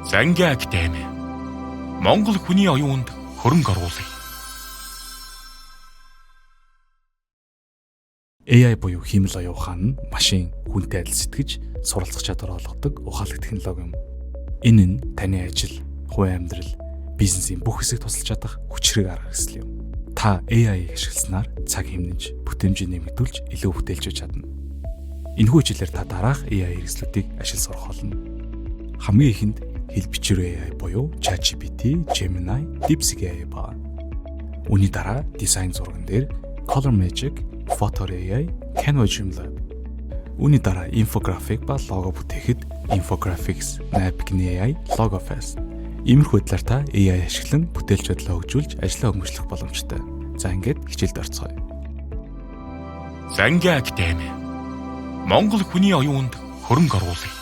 Зангийн академи. Монгол хүний оюунд хөрөнгө оруулъя. AI буюу хиймэл оюун ухаан нь машин хүнтэй адил сэтгэж суралцах чадвар олгодог ухаалаг технологи юм. Энэ нь таны ажил, хувийн амьдрал, бизнесийн бүх хэсэг тусалж чадах хүчрэг арга хэрэгсэл юм. Та AI-г ашигласнаар цаг хэмнэж, бүтээмжийг нэмэгдүүлж илүү бүтээлжүүлж чадна. Энэхүү хичээлээр та дараах AI хэрэгслүүдийг ашиглаж сурах болно. Хамгийн ихэнд хэл бичвэр AI буюу ChatGPT, Gemini, DeepSeek AI ба. Үүний дараа дизайн зурган дээр Color Magic, Photo AI, Canva Joomla. Үүний дараа инфографик ба лого бүтээхэд Infographics, Napkin AI, Logofest. Иймэрхүү байдлаар та AI ашиглан бүтээлч бодлоо хөгжүүлж ажлаа хөгжүүлэх боломжтой. За ингээд хичээлд орцгоё. Зангийн академи. Монгол хүний оюунд хөрөнгө оруулъя.